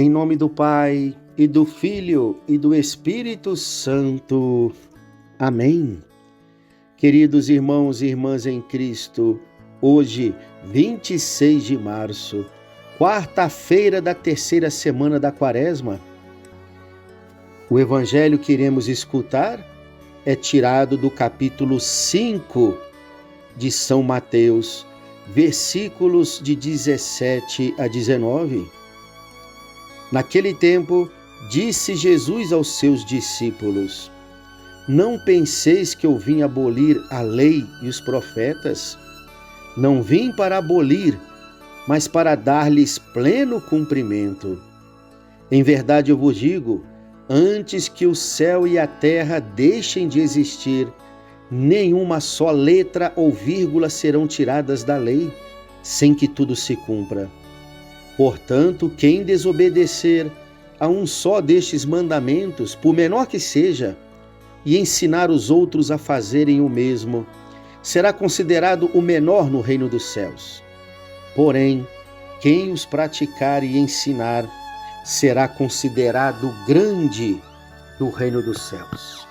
Em nome do Pai, e do Filho, e do Espírito Santo. Amém. Queridos irmãos e irmãs em Cristo, hoje, 26 de março, quarta-feira da terceira semana da Quaresma, o evangelho que iremos escutar é tirado do capítulo 5 de São Mateus, versículos de 17 a 19. Naquele tempo, disse Jesus aos seus discípulos: Não penseis que eu vim abolir a lei e os profetas. Não vim para abolir, mas para dar-lhes pleno cumprimento. Em verdade eu vos digo, antes que o céu e a terra deixem de existir, nenhuma só letra ou vírgula serão tiradas da lei, sem que tudo se cumpra. Portanto, quem desobedecer a um só destes mandamentos, por menor que seja, e ensinar os outros a fazerem o mesmo, será considerado o menor no reino dos céus. Porém, quem os praticar e ensinar, será considerado grande no reino dos céus.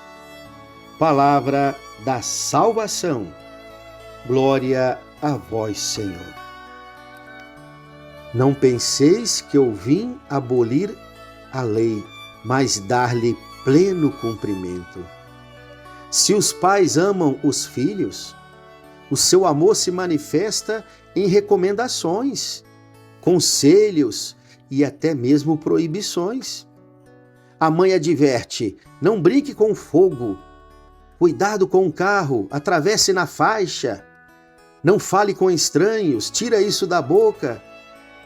Palavra da salvação. Glória a vós, Senhor. Não penseis que eu vim abolir a lei, mas dar-lhe pleno cumprimento. Se os pais amam os filhos, o seu amor se manifesta em recomendações, conselhos e até mesmo proibições. A mãe adverte: não brinque com fogo, cuidado com o carro, atravesse na faixa, não fale com estranhos, tira isso da boca.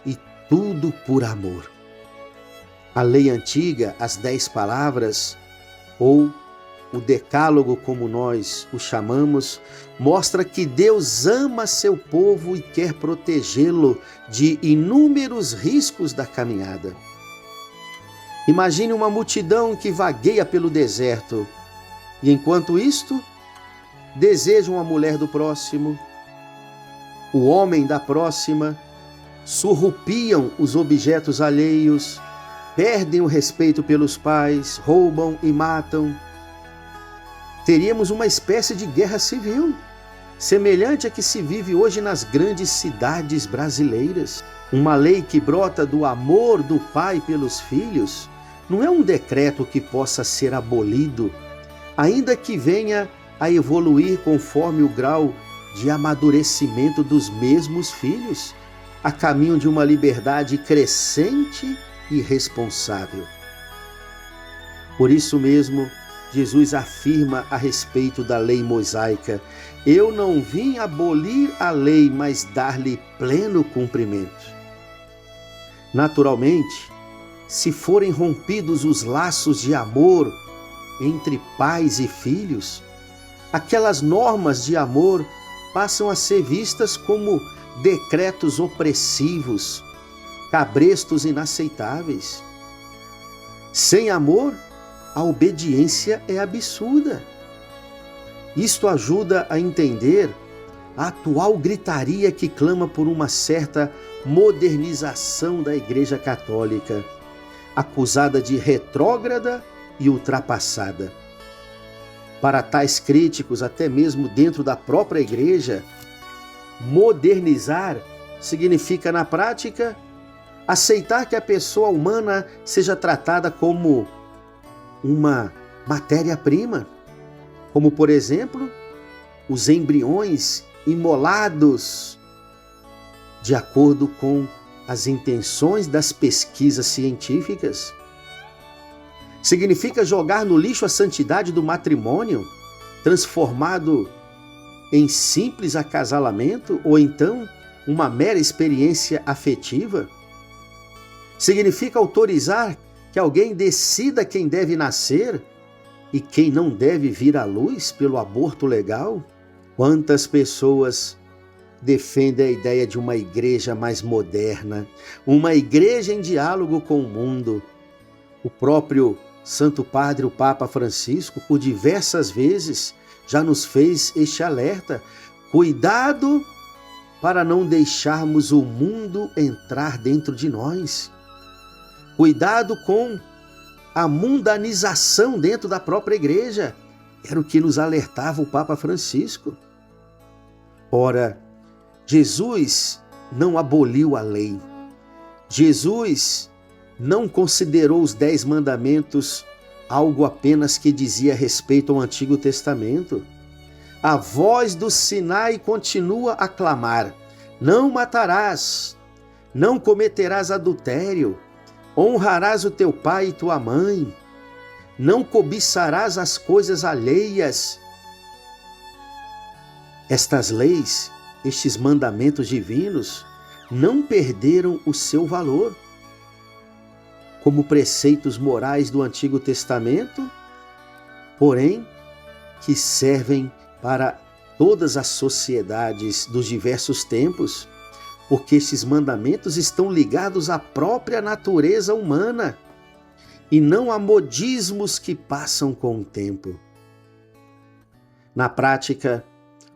E tudo por amor. A lei antiga, as 10 palavras, ou o decálogo como nós o chamamos, mostra que Deus ama seu povo e quer protegê-lo de inúmeros riscos da caminhada. Imagine uma multidão que vagueia pelo deserto e, enquanto isto, desejam a mulher do próximo, o homem da próxima, surrupiam os objetos alheios, perdem o respeito pelos pais, roubam e matam. Teríamos uma espécie de guerra civil, semelhante à que se vive hoje nas grandes cidades brasileiras. Uma lei que brota do amor do pai pelos filhos não é um decreto que possa ser abolido, ainda que venha a evoluir conforme o grau de amadurecimento dos mesmos filhos, a caminho de uma liberdade crescente e responsável. Por isso mesmo, Jesus afirma a respeito da lei mosaica: eu não vim abolir a lei, mas dar-lhe pleno cumprimento. Naturalmente, se forem rompidos os laços de amor entre pais e filhos, aquelas normas de amor passam a ser vistas como decretos opressivos, cabrestos inaceitáveis. Sem amor, a obediência é absurda. Isto ajuda a entender a atual gritaria que clama por uma certa modernização da Igreja Católica, acusada de retrógrada e ultrapassada. Para tais críticos, até mesmo dentro da própria Igreja, modernizar significa, na prática, aceitar que a pessoa humana seja tratada como uma matéria-prima, como, por exemplo, os embriões imolados de acordo com as intenções das pesquisas científicas. Significa jogar no lixo a santidade do matrimônio, transformado em simples acasalamento ou então uma mera experiência afetiva. Significa autorizar que alguém decida quem deve nascer e quem não deve vir à luz pelo aborto legal. Quantas pessoas defendem a ideia de uma igreja mais moderna, uma igreja em diálogo com o mundo. O próprio Santo Padre, o Papa Francisco, por diversas vezes já nos fez este alerta: cuidado para não deixarmos o mundo entrar dentro de nós. Cuidado com a mundanização dentro da própria igreja. Era o que nos alertava o Papa Francisco. Ora, Jesus não aboliu a lei. Jesus não considerou os 10 mandamentos algo apenas que dizia respeito ao Antigo Testamento. A voz do Sinai continua a clamar: não matarás, não cometerás adultério, honrarás o teu pai e tua mãe, não cobiçarás as coisas alheias. Estas leis, estes mandamentos divinos, não perderam o seu valor. Como preceitos morais do Antigo Testamento, porém, que servem para todas as sociedades dos diversos tempos, porque estes mandamentos estão ligados à própria natureza humana e não a modismos que passam com o tempo. Na prática,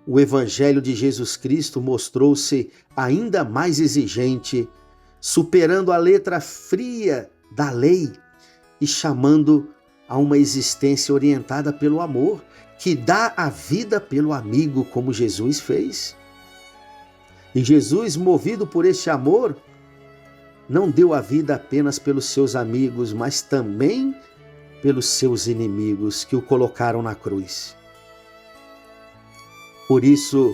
o Evangelho de Jesus Cristo mostrou-se ainda mais exigente, superando a letra fria da lei e chamando a uma existência orientada pelo amor, que dá a vida pelo amigo, como Jesus fez. E Jesus, movido por este amor, não deu a vida apenas pelos seus amigos, mas também pelos seus inimigos que o colocaram na cruz. Por isso,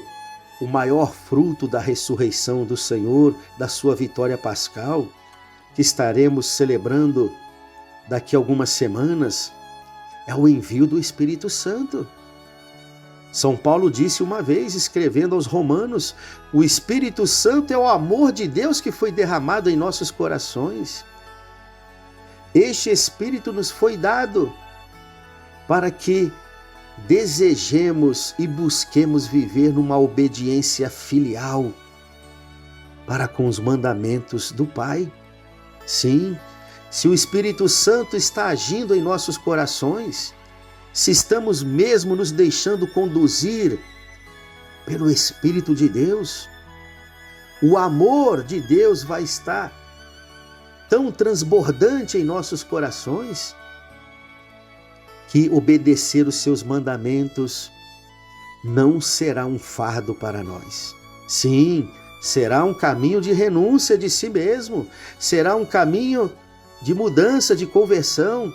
o maior fruto da ressurreição do Senhor, da sua vitória pascal, que estaremos celebrando daqui a algumas semanas, é o envio do Espírito Santo. São Paulo disse uma vez, escrevendo aos Romanos: o Espírito Santo é o amor de Deus que foi derramado em nossos corações. Este Espírito nos foi dado para que desejemos e busquemos viver numa obediência filial para com os mandamentos do Pai. Sim, se o Espírito Santo está agindo em nossos corações, se estamos mesmo nos deixando conduzir pelo Espírito de Deus, o amor de Deus vai estar tão transbordante em nossos corações que obedecer os seus mandamentos não será um fardo para nós. Sim, será um caminho de renúncia de si mesmo, será um caminho de mudança, de conversão.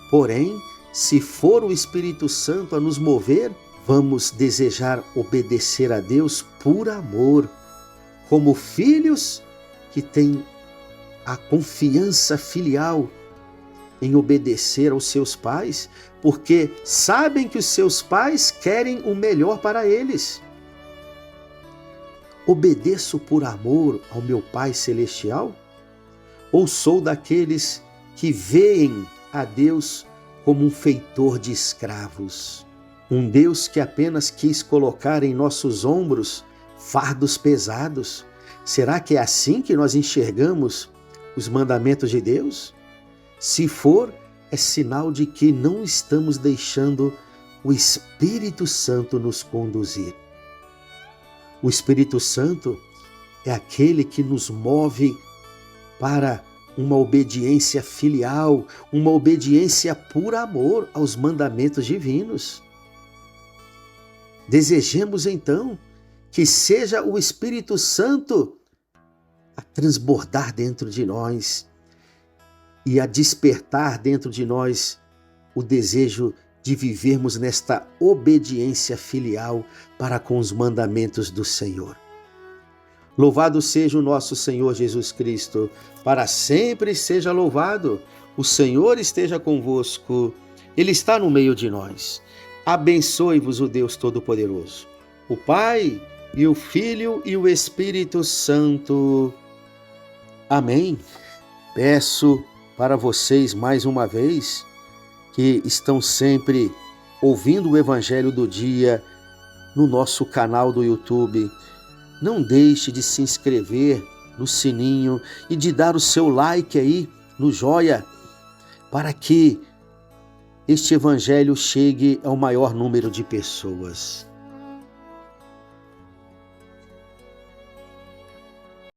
Porém, se for o Espírito Santo a nos mover, vamos desejar obedecer a Deus por amor, como filhos que têm a confiança filial em obedecer aos seus pais, porque sabem que os seus pais querem o melhor para eles. Obedeço por amor ao meu Pai Celestial? Ou sou daqueles que veem a Deus como um feitor de escravos? Um Deus que apenas quis colocar em nossos ombros fardos pesados? Será que é assim que nós enxergamos os mandamentos de Deus? Se for, é sinal de que não estamos deixando o Espírito Santo nos conduzir. O Espírito Santo é aquele que nos move para uma obediência filial, uma obediência por amor aos mandamentos divinos. Desejemos então que seja o Espírito Santo a transbordar dentro de nós e a despertar dentro de nós o desejo de vivermos nesta obediência filial para com os mandamentos do Senhor. Louvado seja o nosso Senhor Jesus Cristo, para sempre seja louvado. O Senhor esteja convosco, Ele está no meio de nós. Abençoe-vos o Deus Todo-Poderoso, o Pai e o Filho e o Espírito Santo. Amém. Peço para vocês mais uma vez, que estão sempre ouvindo o Evangelho do Dia no nosso canal do YouTube, não deixe de se inscrever no sininho e de dar o seu like aí no joia, para que este Evangelho chegue ao maior número de pessoas.